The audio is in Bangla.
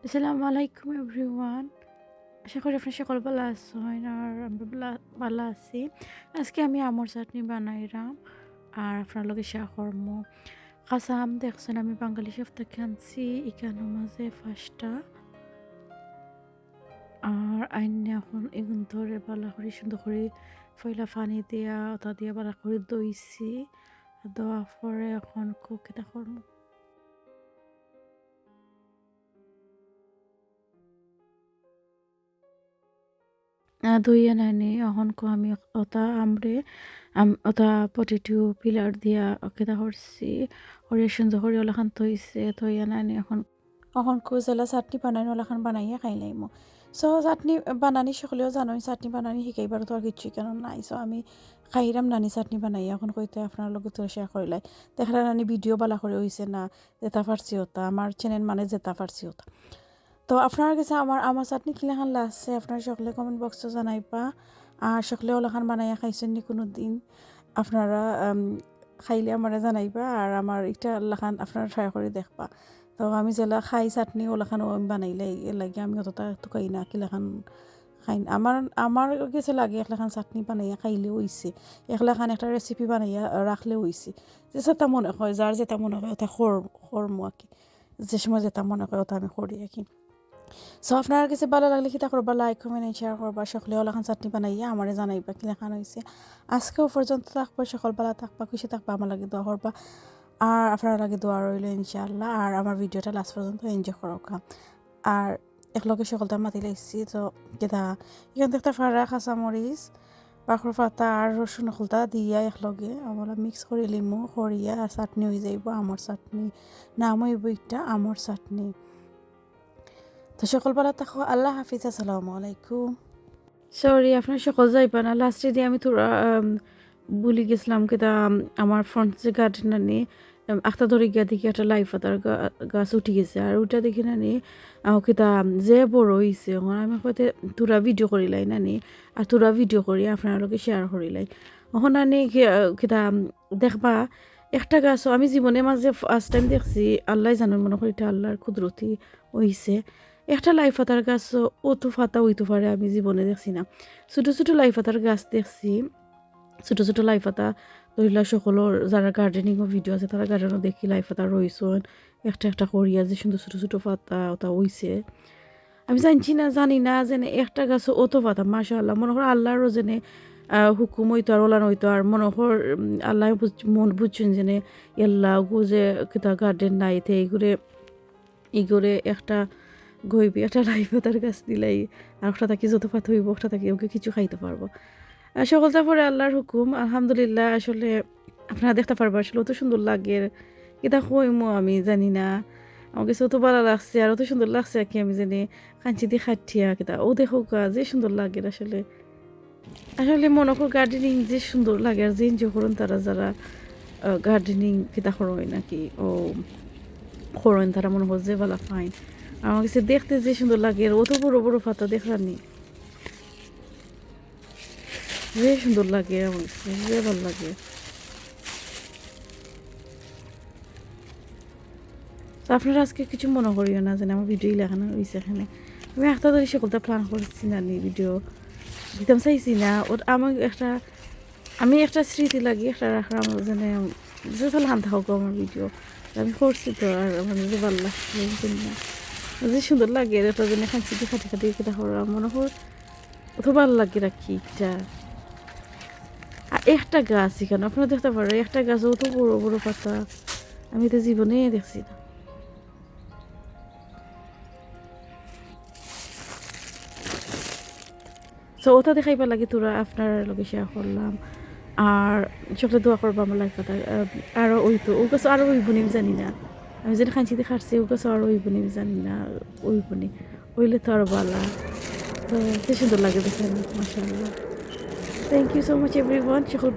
আসসালামু আলাইকুম এভরিওয়ান। আশা করি আপনারা সকল ভালো আছেন আর আমরা ভালো আছি। আজকে আমি আমের চাটনি বানাইলাম আর আপনার লগে শেয়ার করবো। কাঁচা আম দেখছেন আমি বাঙালি শেফ থেকে আনছি এখানের মাঝে 5টা আর আইনে এখন এগুন ধরে ভালো করে সুন্দর করে ফয়লা পানি দিয়া ওটা দিয়ে ভালো করে দইছি। দেওয়ার পরে এখন কুকিটা করবো। ধুইয়া নানি অহনকো আমি ওটা আমরে ওটা পটেটো পিলার দিয়া কেটা করছি হরিয়া সুন্দর হরিয়া ওলাখান থইছে থইয়া নানি এখন কুজেলা চাটনি বানাই ওলাখান বানাইয়া খাই লাইমো। সো চাটনি বানানি সকলেও জানো চাটনি বানানি শিকাইবার তো আর কিচ্ছুই কেন নাই। সো আমি খাইরাম নানি চাটনি বানাই এখন কইতে আপনার লগে তো শেয়ার করিলাই দেখা নানি ভিডিও বালা করে হইছে না যেটা পারছি ওটা আমার চ্যানেল মানে যেটা পারছি ওটা। তো আপনার কাছে আমার চাটনি কিলাখান লাগছে আপনারা সকলে কমেন্ট বক্সে জানাইবা আর সকলে ওলাখান বানাইয়া খাইছেন নি কোনো দিন আপনারা খাইলে আমারে জানাইবা আর আমার এটা লাখান আপনারা ট্রাই করে দেখবা। তো আমি যেলা খাই চাটনি ওলাখানও আমি বানাইলে লাগে আমি অতটা টুকাই না কিলাখান খাই আমার কাছে লাগে একলাখান চাটনি বানাইয়া খাইলে হইছে একলাখান একটা রেসিপি বানাইয়া রাখলে হইছে যেটা মনে হয় যার যেটা মনে হয় ওটা খরমু আর কি যে সময় যেটা মনে হয় ওটা আমি করি আর কি। সো আপনার কাছে ভালো লাগলে কিতা করবা লাইক কমেন্ট শেয়ার করবা সকলে ওলাখান চাটনি বানাইয়া আমারে জানাইবা কি লেখান হয়েছে। আজকেও পর্যন্ত থাকবা সকালবেলা থাকবা খুশি থাকবা আমার লাগে দোয়া করবা আর আপনার লাগে দোয়া রইল ইনশাআল্লাহ আর আমার ভিডিওটা লাস্ট পর্যন্ত এনজয় করবা আর একলগে সকলটা মাতি লাগছি। তো কেটা এখান থেকে ফাড়া কাঁচামরিচ বাখর পাতা আর রসুন খোলতা দিয়া একলগে আমরা মিক্স করে লিমু সরিয়া আর চাটনি হয়ে যাইব আমৰ চাটনি নাম হইব এটা আমৰ চাটনি। তো সকালবেলা থাকো আল্লাহ হাফিজ আসসালামু আলাইকুম। সরি আপনার সকল যাইবা না লাস্টে দিয়ে আমি তোরা বলি গেছিলাম কেটা আমার ফ্রন্ট যে গার্ডেন নিয়ে আখতা ধরে গিয়া দেখি একটা লাইফ আতার গাছ উঠে গেছে আর ওটা দেখি নানি কেটা যে বড় হয়েছে আমি হয়তো তোরা ভিডিও করিলাই নানি আর তোরা ভিডিও করি আপনার লোকে শেয়ার করিলাই এখন নানি কেটা দেখবা একটা গাছও আমি জীবনে মাঝে ফার্স্ট টাইম দেখছি আল্লাহ জানেন মনে করি এটা আল্লাহর কুদরতি হইছে একটা লাই পাতার গাছ অত ফাতা হইতে পারে আমি জীবনে দেখছি না। ছোটো ছোটো লাই পাতার গাছ দেখছি ছোটো ছোটো লাই পাতা ধরিলা সকলের যারা গার্ডেনিংও ভিডিও আছে তারা গার্ডেনও দেখি লাই পাতা রয়েছেন একটা একটা করিয়া যে সুন্দর ছোটো ছোটো পাতা ওটা হইছে আমি জানি না যেন একটা গাছ অত পাতা মাশাআল্লাহ মনে কর আল্লাহরও যেনে হুকুম হইতো আর ওলান হইতো আর মনে কর আল্লাহ মন বুঝছেন যেনে এল্লা গুজে কিতা গার্ডেন নাই এইগুড়ে একটা গইবি একটা লাই পাতার গাছ দিলাই আর একটা থাকি যত পাত হইব একটা থাকি ওকে কিছু খাইতে পারবো সকলটা পরে আল্লাহর হুকুম আলহামদুলিল্লাহ। আসলে আপনারা দেখতে পারবো আসলে অত সুন্দর লাগে এটা কইমো আমি জানি না আমার কাছে অত ভালো লাগছে আর অত সুন্দর লাগছে আর কি আমি জানি কাঞ্চি দিয়ে খাটিয়া কিতা ও দেখো যে সুন্দর লাগে আসলে আসলে মনে কর গার্ডেনিং যে সুন্দর লাগে আর যে এনজয় করুন তারা যারা গার্ডেনিং কিতা করোয় নাকি ও করেন তারা মনে হয় যে ভালো ফাইন আমার কাছে দেখতে যে সুন্দর লাগে অত বড় বড় পাতা দেখানি যে সুন্দর লাগে আমার কাছে যে ভালো লাগে। তো আপনারা আজকে কিছু মনে করিও না যেন আমার ভিডিও লেখানো হয়েছে এখানে আমি একটা ধরে সকলটা প্ল্যান করছি না নি ভিডিও দিতাম চাইছি না ওর আমি একটা স্মৃতি লাগি একটা রাখলাম যেন যে তাহলে হান থাকুক আমার ভিডিও আমি করছি তো আর আমার যে ভালো লাগছে না যে সুন্দর লাগে এটা যেন খাচ্ছি খাটি খাটি কেটা করা মনে হয় অত ভালো লাগে রাখি এটা আর একটা গাছ এখানে আপনারা দেখতে পারেন একটা গাছ অত বড় বড় পাতা আমি তো জীবনে দেখছি না। সো ওটা দেখাইবার লাগে তোরা আপনার লগে শেয়ার করলাম আর সকলে দোয়া করবো আমার লাইফ পাতা আরও ওইতো ও কাছে আরও ওই বনি জানি না আমি যেটা খাইছি খাচ্ছি ও কাছে আরও ওই বনি জানি না ওই বনি ওইলে তো আরও ভালো। তো কি সুন্দর লাগে দেখেন মাশাআল্লাহ। Thank you so much everyone সকল